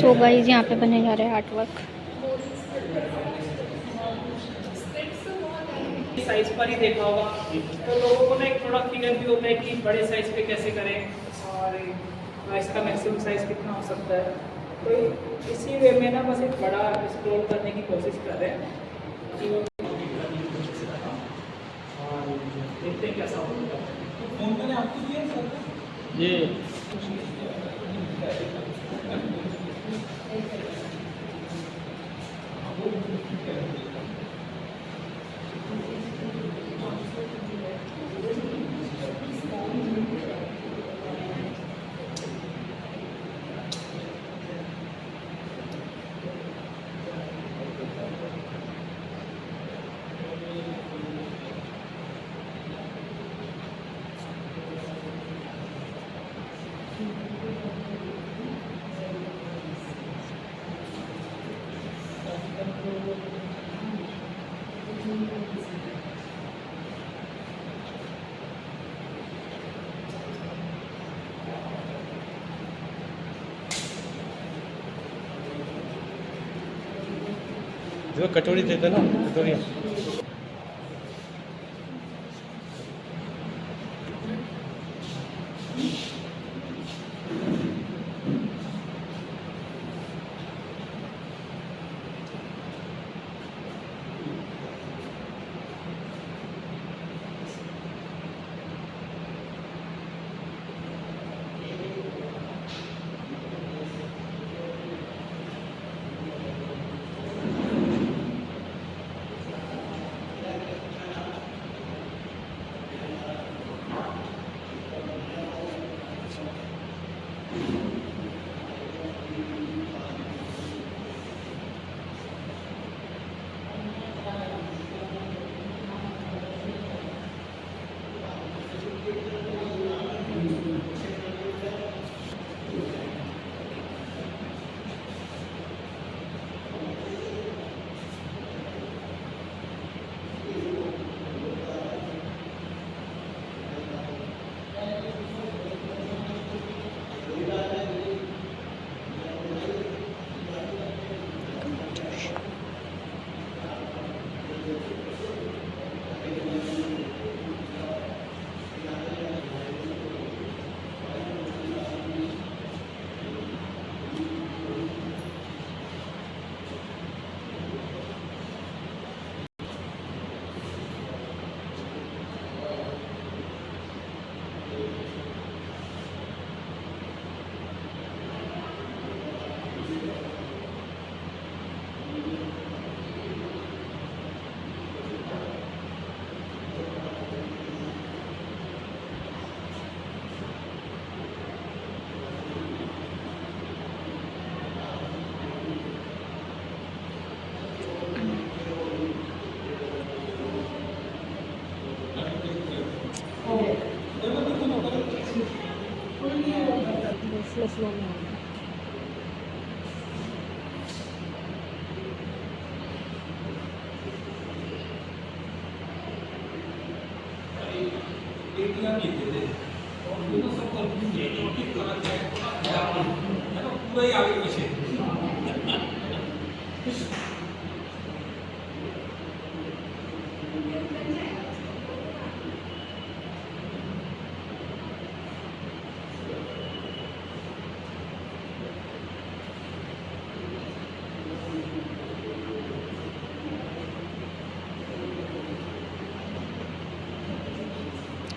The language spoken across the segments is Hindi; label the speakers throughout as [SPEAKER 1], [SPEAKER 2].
[SPEAKER 1] सो गाइस यहाँ पे बने जा रहे हैं आर्ट वर्क।
[SPEAKER 2] साइज पर ही देखा होगा तो लोगों को ना एक थोड़ा फियर भी होता है कि बड़े साइज पे कैसे करें और इसका मैक्सिमम साइज कितना हो सकता है। तो इसी वे में ना बस एक बड़ा एक्सप्लोर करने की कोशिश कर रहे हैं कि और देखते हैं कैसा होगा। तो फोन मैंने आपको दिया सर जी।
[SPEAKER 3] जो कटोरी देते ना कटोरी
[SPEAKER 1] स्लो में
[SPEAKER 2] पूरा ही आगे पीछे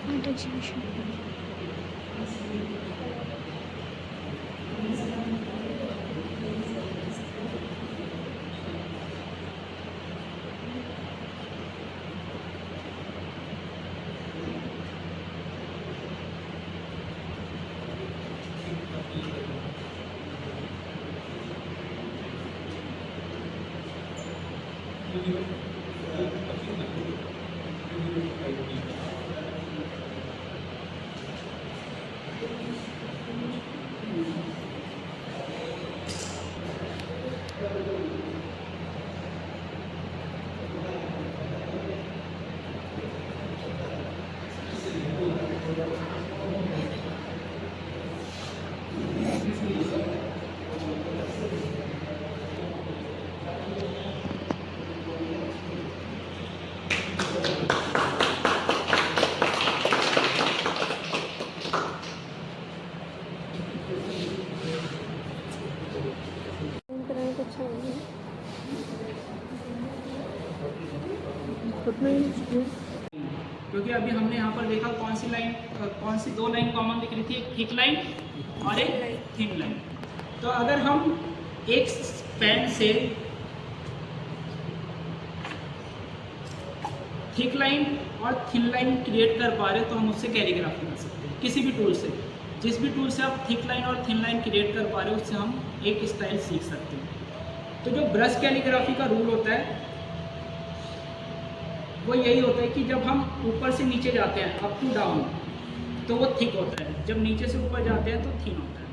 [SPEAKER 1] आर्ट एग्जीबिशन।
[SPEAKER 2] क्योंकि अभी हमने यहाँ पर देखा कौन सी दो लाइन कॉमन दिख रही थी, एक थिक लाइन और एक थिन लाइन। तो अगर हम एक पेन से थिक लाइन और थिन लाइन क्रिएट कर पा रहे हो तो हम उससे कैलीग्राफी कर सकते हैं किसी भी टूल से। जिस भी टूल से आप थिक लाइन और थिन लाइन क्रिएट कर पा रहे हो उससे हम एक स्टाइल सीख सकते हैं। तो जो ब्रश कैलीग्राफी का रूल होता है वो यही होता है कि जब हम ऊपर से नीचे जाते हैं अप टू डाउन तो वो थिक होता है, जब नीचे से ऊपर जाते हैं तो थिन होता है,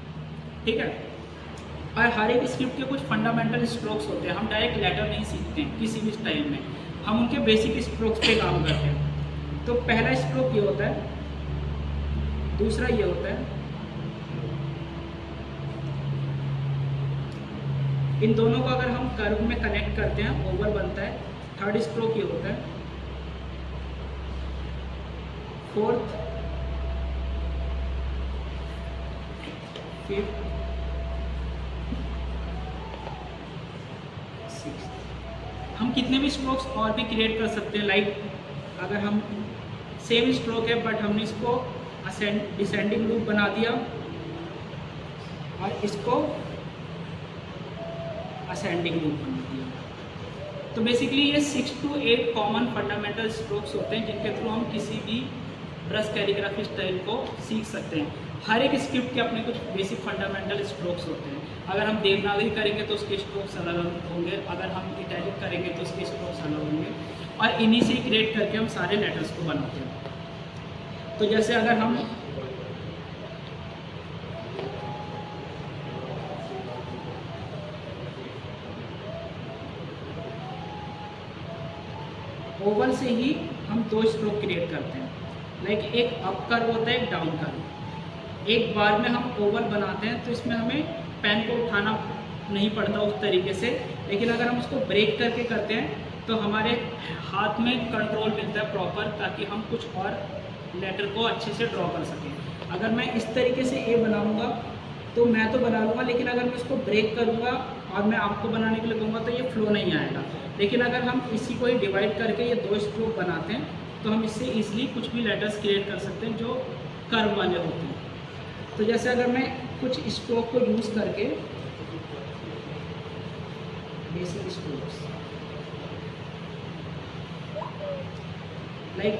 [SPEAKER 2] ठीक है। और हर एक स्क्रिप्ट के कुछ फंडामेंटल स्ट्रोक्स होते हैं, हम डायरेक्ट लेटर नहीं सीखते हैं किसी भी स्टाइल में, हम उनके बेसिक स्ट्रोक्स पे काम करते हैं। तो पहला स्ट्रोक ये होता है, दूसरा ये होता है, इन दोनों को अगर हम कर्व में कनेक्ट करते हैं ओवल बनता है। थर्ड स्ट्रोक ये होता है, फोर्थ, फिफ्थ, सिक्स्थ। हम कितने भी स्ट्रोक्स और भी क्रिएट कर सकते हैं। लाइक अगर हम सेम स्ट्रोक है बट हमने इसको डिसेंडिंग लूप बना दिया और इसको असेंडिंग लूप बना दिया, तो बेसिकली ये 6 to 8 कॉमन फंडामेंटल स्ट्रोक्स होते हैं जिनके थ्रू हम किसी भी ब्रश कैलीग्राफी स्टाइल को सीख सकते हैं। हर एक स्क्रिप्ट के अपने कुछ बेसिक फंडामेंटल स्ट्रोक्स होते हैं। अगर हम देवनागरी करेंगे तो उसके स्ट्रोक्स अलग अलग होंगे, अगर हम इटैलिक करेंगे तो उसके स्ट्रोक्स अलग होंगे, और इन्हीं से क्रिएट करके हम सारे लेटर्स को बनाते हैं। तो जैसे अगर हम ओवल से ही हम दो स्ट्रोक क्रिएट करते हैं। लाइक एक अप कर्व होता है, एक डाउन कर्व। एक बार में हम ओवल बनाते हैं तो इसमें हमें पेन को उठाना नहीं पड़ता उस तरीके से, लेकिन अगर हम उसको ब्रेक करके करते हैं तो हमारे हाथ में कंट्रोल मिलता है प्रॉपर, ताकि हम कुछ और लेटर को अच्छे से ड्रॉ कर सकें। अगर मैं इस तरीके से ए बनाऊंगा तो मैं तो बना लूँगा, लेकिन अगर मैं इसको ब्रेक करूँगा और मैं आपको बनाने के लिए कहूँगा तो ये फ्लो नहीं आएगा। लेकिन अगर हम इसी को ही डिवाइड करके ये दो स्ट्रोक बनाते हैं तो हम इससे ईजिली कुछ भी लेटर्स क्रिएट कर सकते हैं जो कर्व वाले होते हैं। तो जैसे अगर मैं कुछ स्ट्रोक को यूज़ करके बेसिक स्ट्रोक्स लाइक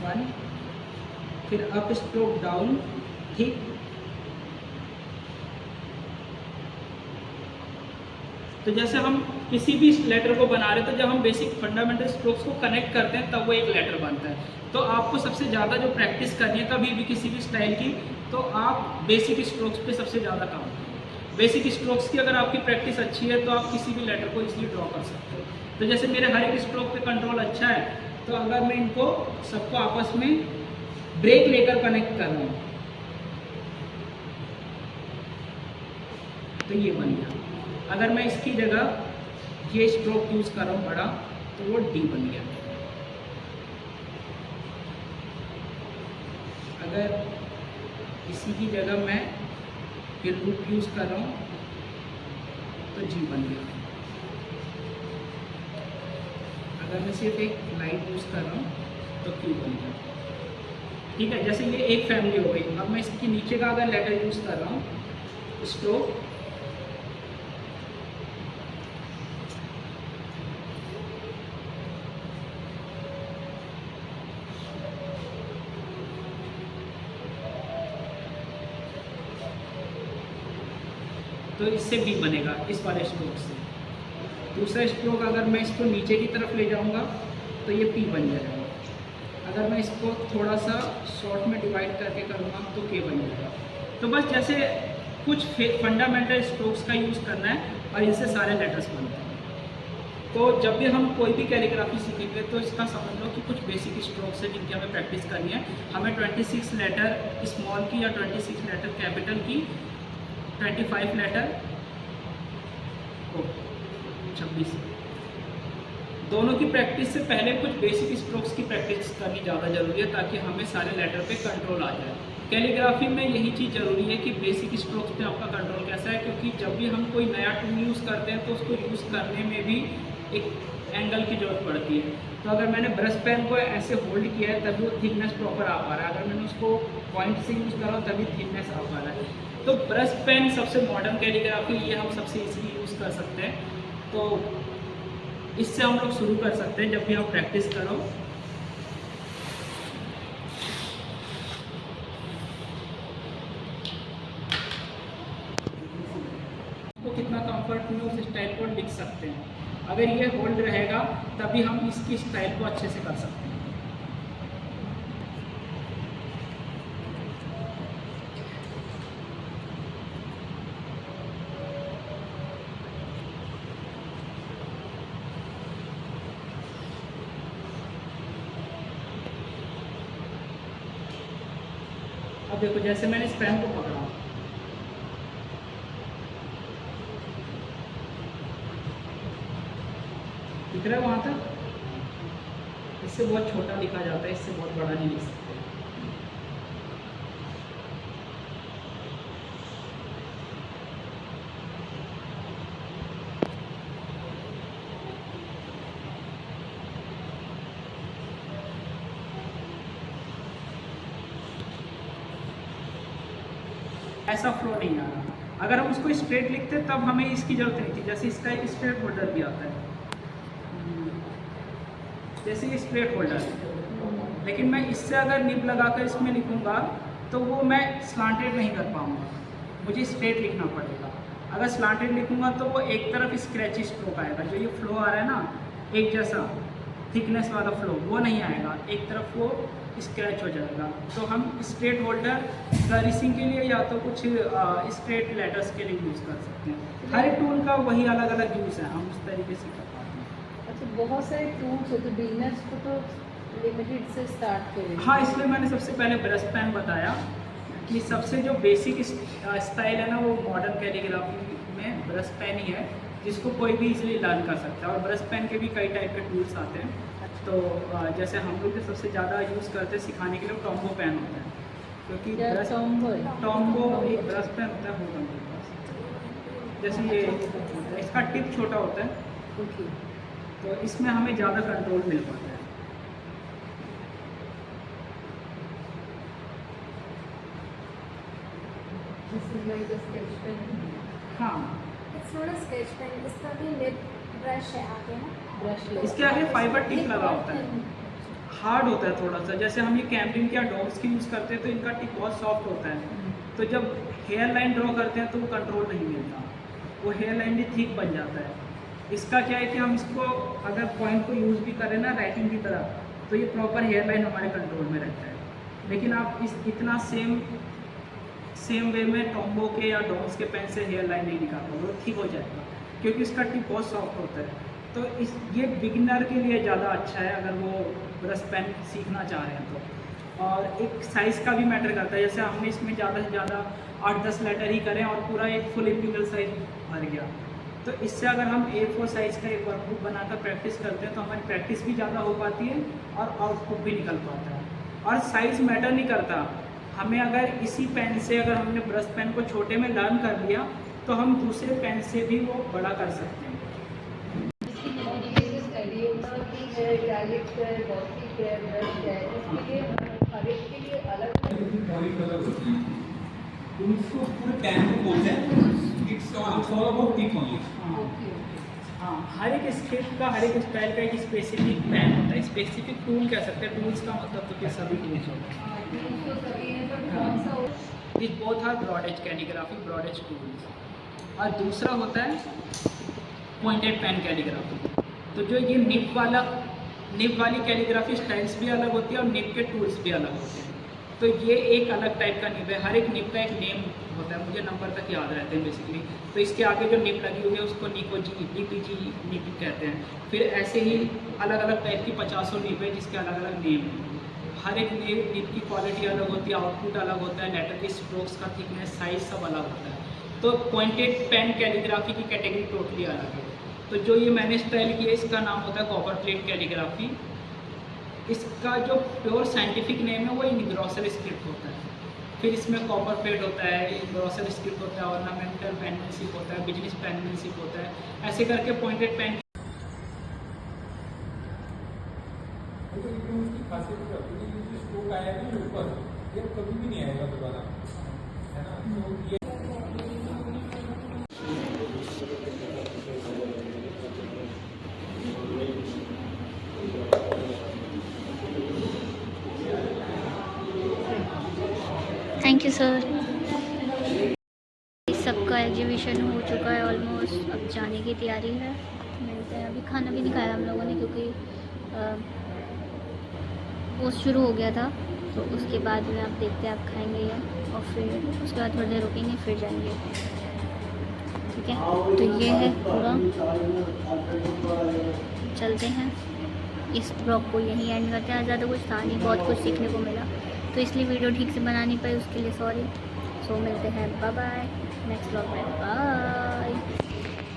[SPEAKER 2] 1, फिर अप स्ट्रोक डाउन, ठीक, तो जैसे हम किसी भी लेटर को बना रहे हैं तो जब हम बेसिक फंडामेंटल स्ट्रोक्स को कनेक्ट करते हैं तब वो एक लेटर बनता है। तो आपको सबसे ज़्यादा जो प्रैक्टिस करनी है कभी भी किसी भी स्टाइल की, तो आप बेसिक स्ट्रोक्स पे सबसे ज़्यादा काम करें। बेसिक स्ट्रोक्स की अगर आपकी प्रैक्टिस अच्छी है तो आप किसी भी लेटर को इसलिए ड्रॉ कर सकते हो। तो जैसे मेरे हर एक स्ट्रोक पे कंट्रोल अच्छा है, तो अगर मैं इनको सबको आपस में ब्रेक लेकर कनेक्ट कर रहा हूँ तो ये बन गया। अगर मैं इसकी जगह ये स्ट्रोक यूज़ कर रहा हूँ बड़ा, तो वो डी बन गया। अगर इसी की जगह मैं फिर लूप यूज़ कर रहा हूँ तो जी बन गया। अगर मैं सिर्फ एक लाइन यूज़ कर रहा हूँ तो क्यू बन गया। ठीक है, जैसे ये एक फैमिली हो गई। अब मैं इसके नीचे का अगर लेटर यूज़ कर रहा हूँ स्ट्रोक, तो इससे बी बनेगा इस वाले स्ट्रोक से। दूसरा स्ट्रोक अगर मैं इसको नीचे की तरफ ले जाऊंगा तो ये पी बन जाएगा। अगर मैं इसको थोड़ा सा शॉर्ट में डिवाइड करके करूँगा तो के बन जाएगा। तो बस जैसे कुछ फंडामेंटल स्ट्रोक्स का यूज़ करना है और इनसे सारे लेटर्स बनते हैं। तो जब भी हम कोई भी कैलीग्राफी सीखेंगे तो इसका समझ लो कि कुछ बेसिक स्ट्रोक्स है जिनकी हमें प्रैक्टिस करनी है। हमें 26 लेटर स्मॉल की या 26 लेटर कैपिटल की, 25 लेटर 26 दोनों की प्रैक्टिस से पहले कुछ बेसिक स्ट्रोक्स की प्रैक्टिस करनी ज़्यादा ज़रूरी है ताकि हमें सारे लेटर पे कंट्रोल आ जाए। कैलीग्राफी में यही चीज़ ज़रूरी है कि बेसिक स्ट्रोक्स पे आपका कंट्रोल कैसा है, क्योंकि जब भी हम कोई नया टूल यूज़ करते हैं तो उसको यूज़ करने में भी एक एंगल की ज़रूरत पड़ती है। तो अगर मैंने ब्रश पेन को ऐसे होल्ड किया है तभी वो थिकनेस प्रॉपर आ पा रहा है, अगर मैंने उसको पॉइंट से यूज़ करा तभी थिकनेस आ पा रहा है। तो ब्रश पेन सबसे मॉडर्न कैलीग्राफी, ये हम सबसे ईजिली यूज़ कर सकते हैं। तो इससे हम लोग शुरू कर सकते हैं जब भी आप प्रैक्टिस करो। तो कितना कंफर्ट में उस स्टाइल को लिख सकते हैं। अगर ये होल्ड रहेगा तभी हम इसकी स्टाइल को अच्छे से कर सकते हैं। अब देखो जैसे मैंने इस पेन को पकड़ा, दिख रहा है वहाँ तक, इससे बहुत छोटा लिखा जाता है, इससे बहुत बड़ा नहीं लिख सकते। ऐसा फ्लो नहीं आ रहा। अगर हम उसको स्ट्रेट लिखते तब हमें इसकी जरूरत नहीं थी। जैसे इसका एक स्ट्रेट होल्डर भी आता है, जैसे ये स्ट्रेट होल्डर है, लेकिन मैं इससे अगर निब लगाकर इसमें लिखूंगा तो वो मैं स्लांटेड नहीं कर पाऊंगा, मुझे स्ट्रेट लिखना पड़ेगा। अगर स्लांटेड लिखूंगा तो वो एक तरफ स्क्रैच स्ट्रोक आएगा, जो ये फ्लो आ रहा है ना एक जैसा थिकनेस वाला फ्लो, वो नहीं आएगा, एक तरफ वो स्क्रैच हो जाएगा। तो हम स्ट्रेट होल्डर गरीसिंग के लिए या तो कुछ स्ट्रेट लेटर्स के लिए यूज़ कर सकते हैं। हर टूल का वही अलग अलग यूज़ है, हम उस तरीके से कर पाते हैं।
[SPEAKER 4] अच्छा, बहुत सारे टूल्स होते हैं, बिगिनर्स को तो लिमिटेड से स्टार्ट करें।
[SPEAKER 2] हाँ, इसलिए मैंने सबसे पहले ब्रश पेन बताया कि सबसे जो बेसिक स्टाइल है ना वो मॉडर्न कैलीग्राफी में ब्रश पेन ही है, जिसको कोई भी इजीली लर्न कर सकता है। और ब्रश पेन के भी कई टाइप के टूल्स आते हैं। तो जैसे हम लोग जो सबसे ज़्यादा यूज़ करते हैं सिखाने के लिए टॉम्बो पेन होता है, क्योंकि ब्रश टॉम्बो एक ब्रश पेन होता है, होगा मेरे पास। जैसे ये इसका टिप छोटा होता है, तो इसमें हमें ज़्यादा कंट्रोल मिल पाता है। हाँ,
[SPEAKER 5] स्केच पेन, इसका भी लिप ब्रश है आगे ना,
[SPEAKER 4] ब्रश
[SPEAKER 2] इसके आगे फाइबर टिप लगा होता है, हार्ड होता है थोड़ा सा। जैसे हम ये कैमरिन या डॉग्स की यूज़ करते हैं तो इनका टिप बहुत सॉफ्ट होता है, तो जब हेयर लाइन ड्रॉ करते हैं तो वो कंट्रोल नहीं मिलता, वो हेयर लाइन भी ठीक बन जाता है। इसका क्या है कि हम इसको अगर पॉइंट को यूज़ भी करें ना राइटिंग की तरह, तो ये प्रॉपर हेयर लाइन हमारे कंट्रोल में रहता है। लेकिन आप इतना सेम वे में टॉम्बो के या डॉग्स के पेन से हेयर लाइन नहीं निकाल पाओगे, वो ठीक हो जाएगा, क्योंकि इसका टिप बहुत सॉफ्ट होता है। तो ये बिगिनर के लिए ज़्यादा अच्छा है अगर वो ब्रश पेन सीखना चाह रहे हैं तो। और एक साइज़ का भी मैटर करता है, जैसे हमने इसमें ज़्यादा से ज़्यादा 8-10 लेटर ही करें और पूरा एक फुल इंपिकल साइज भर गया, तो इससे अगर हम A4 साइज़ का एक वर्कबुक बनाकर प्रैक्टिस करते हैं तो हमारी प्रैक्टिस भी ज़्यादा हो पाती है और आउटपुट भी निकल पाता है। और साइज़ मैटर नहीं करता, हमें अगर इसी पेन से अगर हमने ब्रश पेन को छोटे में लर्न कर लिया तो हम दूसरे पेन से भी वो बड़ा कर सकते हैं।
[SPEAKER 6] उसको पूरे पेन को बोलते हैं, it's all about tip only.
[SPEAKER 2] हाँ, हर एक स्क्रिप्ट का हर एक स्टाइल का एक स्पेसिफिक पेन होता है, स्पेसिफिक टूल कह सकते हैं। टूल्स का मतलब तो फिर सभी टूल्स होते हैं। This both are broad edge calligraphy, broad edge tools. और दूसरा होता है पॉइंटेड पेन कैलीग्राफी। तो जो ये निब वाली कैलीग्राफी स्टाइल्स भी अलग होती है और निब के टूल्स भी अलग होते हैं। तो ये एक अलग टाइप का निब है, हर एक निब का एक नेम होता है, मुझे नंबर तक याद रहते हैं बेसिकली। तो इसके आगे जो निब लगी हुई है उसको निको जी DPG निब कहते हैं। फिर ऐसे ही अलग अलग टाइप की 50 निब है जिसके अलग अलग नेम हैं। हर एक निब की क्वालिटी अलग होती है, आउटपुट अलग होता है, लेटर के स्ट्रोक्स का थिकनेस, साइज सब अलग होता है। तो पॉइंटेड पेन कैलीग्राफी की कैटेगरी टोटली अलग है। तो जो ये मैंने स्टाइल किया है इसका नाम होता है कॉपर प्लेट कैलीग्राफी। इसका जो प्योर साइंटिफिक नेम है वो इनग्रॉसर स्क्रिप्ट होता है। फिर इसमें कॉपर प्लेट होता है, इनग्रॉसर स्क्रिप्ट होता है, ऑर्नामेंटल पेनमेंशिप होता है, बिजनेस पेनमेंशिप होता है, ऐसे करके पॉइंटेड पेन।
[SPEAKER 6] उसकी खासियत क्या होती है कि जो स्ट्रोक आया है ना ऊपर, ये कभी भी नहीं आएगा दोबारा, है ना। तो ये
[SPEAKER 1] थैंक यू सर। सबका एग्जीबिशन हो चुका है ऑलमोस्ट, अब जाने की तैयारी है। मिलते हैं। अभी खाना भी नहीं खाया हम लोगों ने क्योंकि पोस्ट शुरू हो गया था, तो उसके बाद में आप देखते हैं, आप खाएंगे ये और फिर उसके बाद थोड़ी देर रुकेंगे फिर जाएंगे। ठीक है, तो ये है पूरा, चलते हैं। इस ब्लॉग को यहीं एंड करते हैं। ज़्यादा कुछ था नहीं, बहुत कुछ सीखने को मिला, तो इसलिए वीडियो ठीक से बना नहीं पाई, उसके लिए सॉरी। सो मिलते हैं, बाय बाय नेक्स्ट ब्लॉग में, बाय।